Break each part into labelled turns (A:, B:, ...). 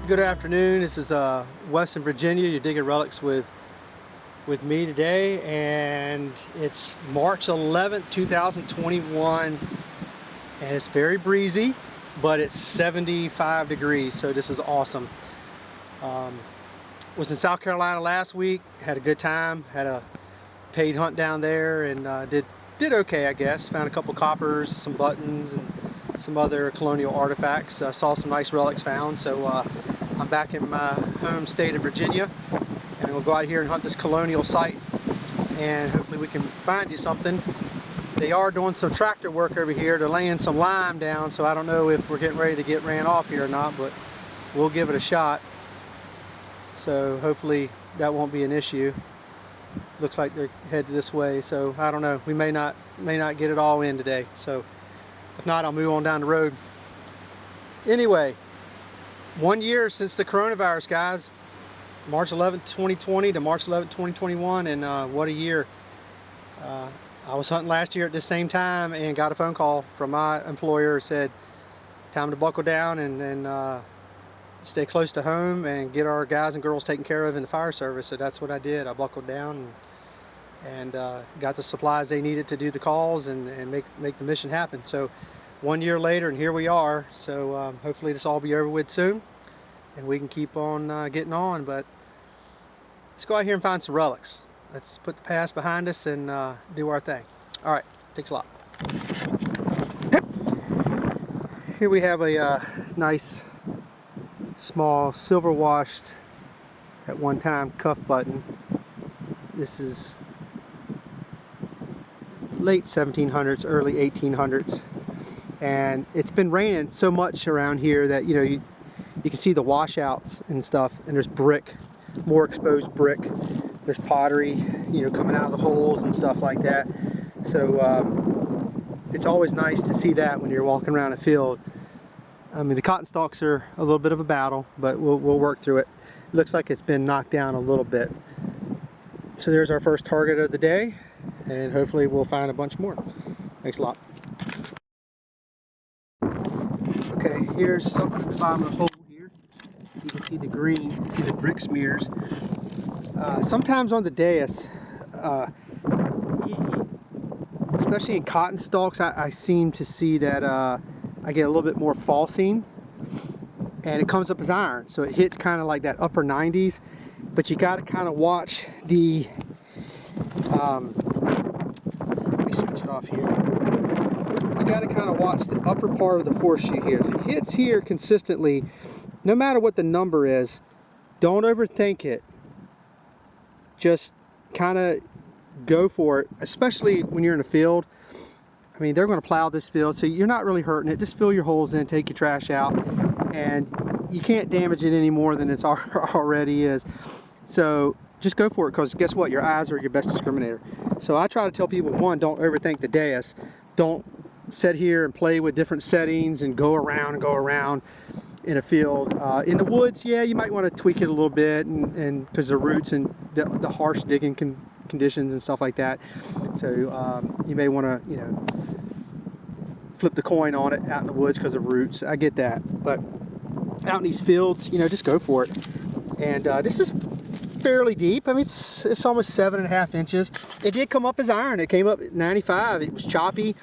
A: Good afternoon. This is West in Virginia. You're digging relics with me today, and it's March 11th, 2021, and it's very breezy, but it's 75 degrees, so this is awesome. Was in South Carolina last week. Had a good time. Had a paid hunt down there, and did okay, I guess. Found a couple coppers, some buttons, and some other colonial artifacts. Saw some nice relics found. So I'm back in my home state of Virginia, and we'll go out here and hunt this colonial site, and hopefully we can find you something. They are doing some tractor work over here. They're laying some lime down, so I don't know if we're getting ready to get ran off here or not, but we'll give it a shot. So hopefully that won't be an issue. Looks like they're headed this way, so I don't know. We may not get it all in today. So if not, I'll move on down the road. Anyway, 1 year since the coronavirus, guys. March 11th, 2020 to March 11th, 2021, and what a year. I was hunting last year at the same time and got a phone call from my employer. Said time to buckle down and stay close to home and get our guys and girls taken care of in the fire service. So that's what I did. I buckled down and got the supplies they needed to do the calls and make the mission happen. So 1 year later, and here we are. So hopefully this will all be over with soon, and we can keep on getting on. But let's go out here and find some relics. Let's put the past behind us and do our thing. All right, thanks a lot. Here we have a nice small silver washed at one time cuff button. This is late 1700s, early 1800s, and it's been raining so much around here that you can see the washouts and stuff, and there's brick, more exposed brick. There's pottery, coming out of the holes and stuff like that. So it's always nice to see that when you're walking around a field. I mean, the cotton stalks are a little bit of a battle, but we'll work through it. It looks like it's been knocked down a little bit. So there's our first target of the day, and hopefully we'll find a bunch more. Thanks a lot. Okay, here's something at the bottom of the hole here. You can see the green, you can see the brick smears. Sometimes on the dais, especially in cotton stalks, I seem to see that I get a little bit more falsing, and it comes up as iron, so it hits kind of like that upper 90s. But you got to kind of watch the let me switch it off here. You got to kind of watch the upper part of the horseshoe here. If it hits here consistently, no matter what the number is, don't overthink it. Just kind of go for it, especially when you're in a field. I mean, they're going to plow this field, so you're not really hurting it. Just fill your holes in, take your trash out, and you can't damage it any more than it already is. So just go for it, because guess what? Your eyes are your best discriminator. So I try to tell people, one, don't overthink the dais. Don't sit here and play with different settings and go around in a field. In the woods, yeah, you might want to tweak it a little bit, and because the roots and the harsh digging conditions and stuff like that. So you may want to, flip the coin on it out in the woods because of roots. I get that, but out in these fields, just go for it. And this is fairly deep. I mean, it's almost 7.5 inches. It did come up as iron. It came up at 95. It was choppy,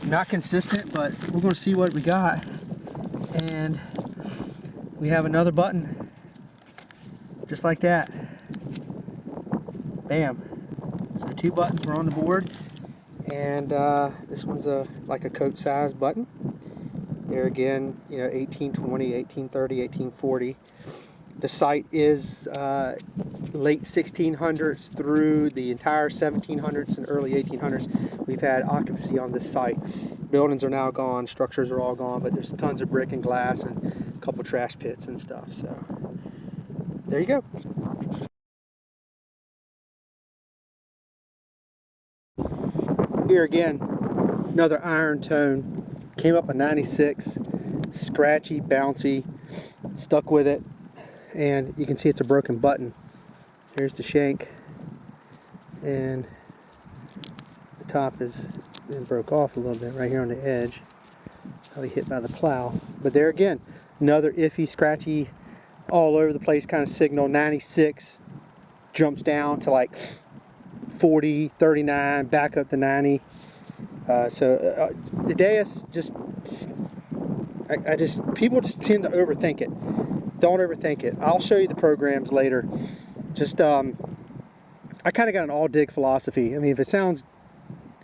A: not consistent, but we're going to see what we got. And we have another button, just like that. Bam. So 2 buttons were on the board, and this one's like a coat size button. There again, 1820, 1830, 1840. The site is late 1600s through the entire 1700s and early 1800s. We've had occupancy on this site. Buildings are now gone, structures are all gone, but there's tons of brick and glass and a couple trash pits and stuff. So there you go. Here again, another iron tone. Came up a 96, scratchy, bouncy, stuck with it, and you can see it's a broken button. Here's the shank, and the top is broke off a little bit right here on the edge. Probably hit by the plow. But there again, another iffy, scratchy all over the place kind of signal. 96 jumps down to like 40, 39, back up to 90. The Deus just, people just tend to overthink it. Don't overthink it. I'll show you the programs later. Just, I kind of got an all dig philosophy. I mean, if it sounds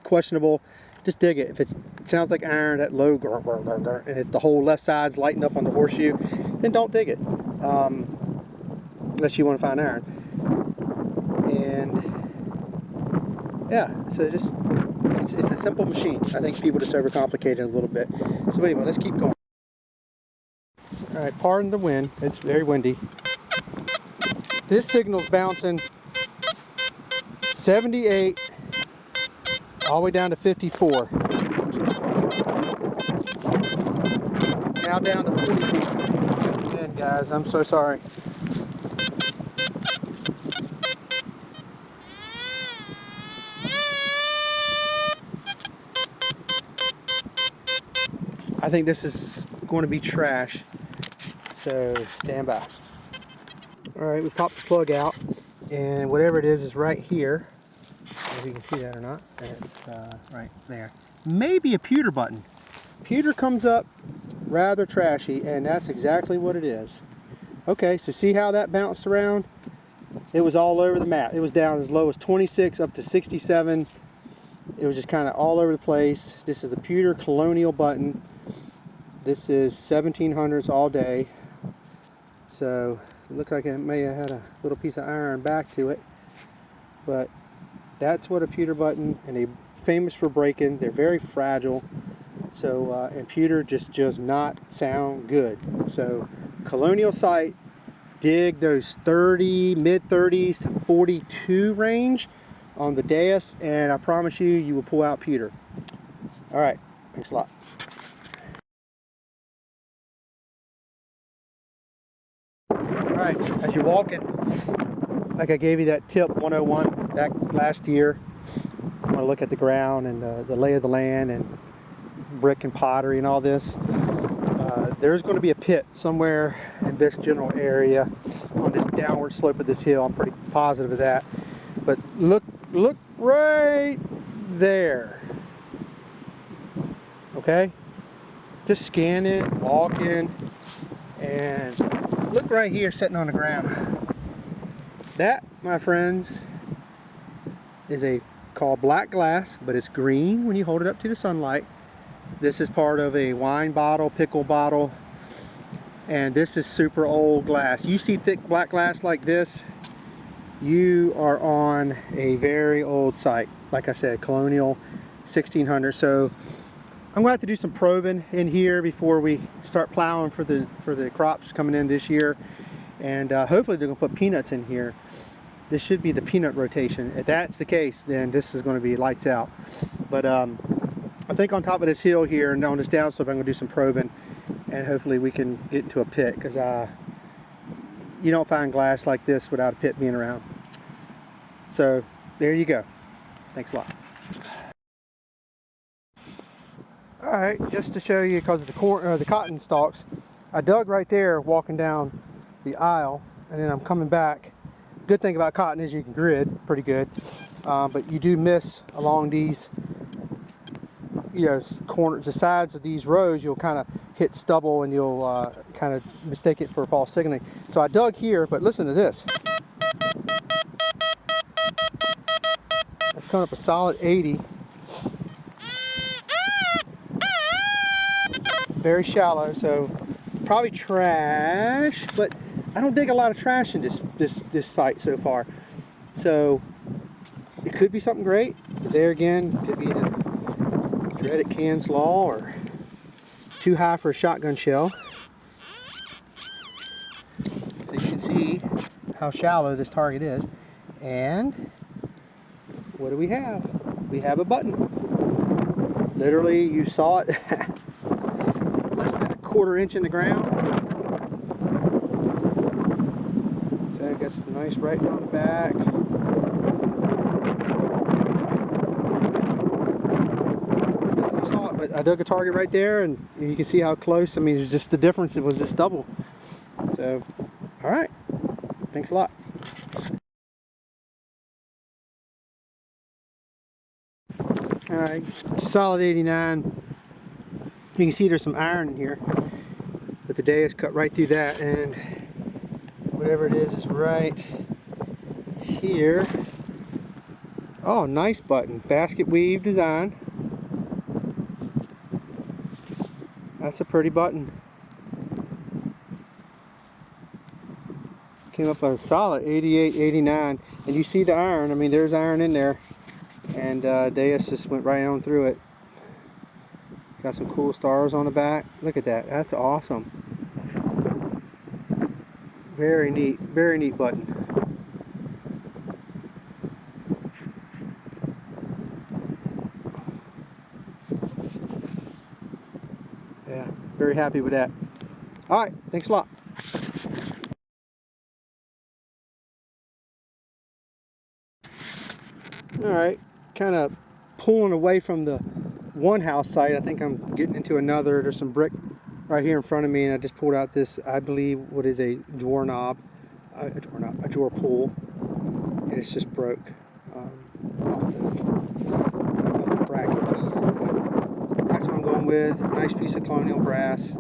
A: questionable, just dig it. If it sounds like iron, that low and if the whole left side's lighting up on the horseshoe, then don't dig it. Unless you want to find iron. And yeah, so just it's a simple machine. I think people just overcomplicate it a little bit. So anyway, let's keep going. All right, pardon the wind. It's very windy. This signal's bouncing 78 all the way down to 54. Now down to 40 feet. Again, guys, I'm so sorry. I think this is going to be trash, so stand by. Alright, we popped the plug out, and whatever it is right here. If you can see that or not. It's right there. Maybe a pewter button. Pewter comes up rather trashy, and that's exactly what it is. Okay, so see how that bounced around? It was all over the map. It was down as low as 26 up to 67. It was just kind of all over the place. This is the pewter Colonial button. This is 1700s all day. So it looks like it may have had a little piece of iron back to it. But that's what a pewter button, and they're famous for breaking. They're very fragile. So, and pewter just does not sound good. So Colonial site, dig those 30, mid 30s to 42 range on the Deus, and I promise you, you will pull out pewter. All right, thanks a lot. All right, as you're walking, like I gave you that tip 101 back last year, I want to look at the ground and the lay of the land and brick and pottery and all this. There's going to be a pit somewhere in this general area on this downward slope of this hill. I'm pretty positive of that. But look right there. Okay? Just scan it, walk in, and look right here sitting on the ground. That, my friends, is called black glass, but it's green when you hold it up to the sunlight. This is part of a wine bottle, pickle bottle, and this is super old glass. You see thick black glass like this, you are on a very old site. Like I said, Colonial 1600. So I'm going to have to do some probing in here before we start plowing for the crops coming in this year, and hopefully they're going to put peanuts in here. This should be the peanut rotation. If that's the case, then this is going to be lights out. But I think on top of this hill here and on this downslope, I'm going to do some probing, and hopefully we can get into a pit, because you don't find glass like this without a pit being around. So there you go. Thanks a lot. Alright, just to show you, because of the cotton stalks, I dug right there walking down the aisle, and then I'm coming back. Good thing about cotton is you can grid pretty good, but you do miss along these, you know, corners, the sides of these rows. You'll kind of hit stubble, and you'll kind of mistake it for false signaling. So I dug here, but listen to this. That's coming up a solid 80. Very shallow, so probably trash, but I don't dig a lot of trash in this site so far. So it could be something great, but there again, could be the dreaded Can's Law, or too high for a shotgun shell. So you can see how shallow this target is. And what do we have? We have a button. Literally, you saw it less than a quarter inch in the ground. So I got some nice writing on the back. So you saw it, but I dug a target right there, and you can see how close. I mean, it's just the difference. It was just double. So All right, thanks a lot. All right, solid 89. You can see there's some iron in here, but the Deus cut right through that, and whatever it is right here. Oh, nice button, basket weave design. That's a pretty button. Came up on a solid 88, 89, and you see the iron. I mean, there's iron in there, and Deus just went right on through it. Got some cool stars on the back. Look at that. That's awesome. Very neat button. Yeah, very happy with that. All right, thanks a lot. All right, kind of pulling away from the one house site. I think I'm getting into another. There's some brick right here in front of me, and I just pulled out this, I believe, what is a drawer knob, a drawer pull, and it's just broke off the bracket piece. But that's what I'm going with. Nice piece of colonial brass.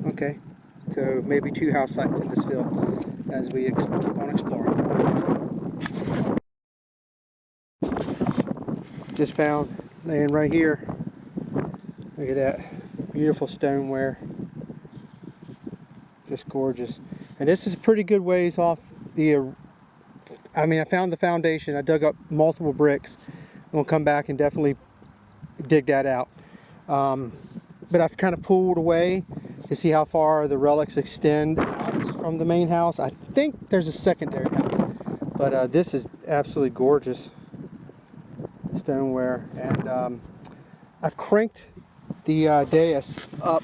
A: Okay, so maybe 2 house sites in this field as we keep on exploring. Just found laying right here. Look at that beautiful stoneware. Just gorgeous. And this is a pretty good ways off the I mean, I found the foundation. I dug up multiple bricks. I'm gonna come back and definitely dig that out. But I've kind of pulled away to see how far the relics extend out from the main house. I think there's a secondary house, but this is absolutely gorgeous stoneware. And I've cranked the Deus up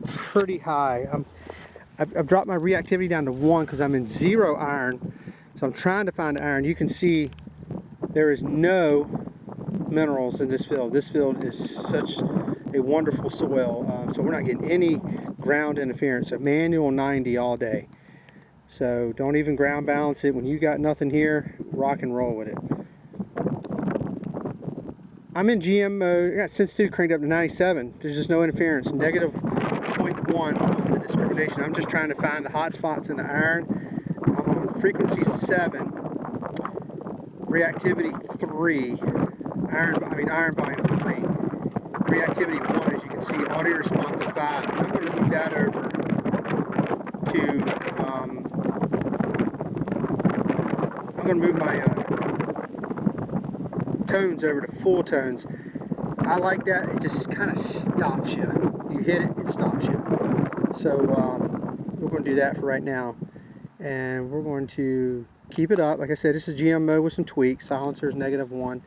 A: pretty high. I've dropped my reactivity down to 1 because I'm in 0 iron. So I'm trying to find iron. You can see there is no minerals in this field. This field is such a wonderful soil. So we're not getting any ground interference. A manual 90 all day. So don't even ground balance it. When you got nothing here, rock and roll with it. I'm in GM mode. I got sensitivity cranked up to 97. There's just no interference. Negative 0.1 on the discrimination. I'm just trying to find the hot spots in the iron. I'm on frequency 7, reactivity 3, iron volume 3, reactivity 1, as you can see, audio response 5. I'm going to move that over to, I'm going to move my tones over to full tones. I like that. It just kind of stops you. You hit it, it stops you. So we're going to do that for right now. And we're going to keep it up. Like I said, this is GM mode with some tweaks. Silencer is -1,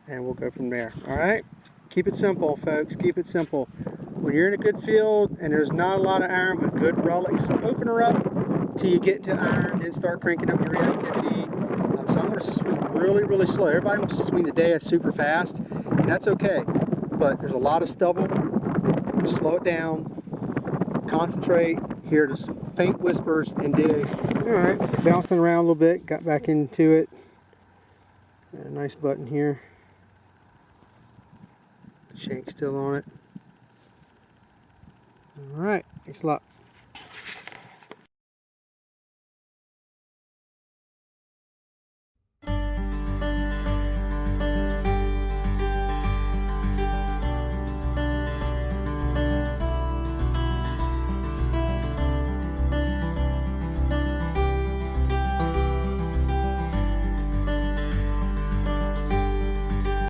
A: and we'll go from there. All right, keep it simple, folks. Keep it simple. When you're in a good field and there's not a lot of iron but good relics, open her up till you get into iron, then start cranking up your reactivity. So I'm going to sweep really slow. Everybody wants to swing the Deus super fast, and that's okay. But there's a lot of stubble. I'm going to slow it down. Concentrate, hear the faint whispers, and dig. Alright, bouncing around a little bit, got back into it. A nice button here. Shank still on it. Alright, thanks a lot.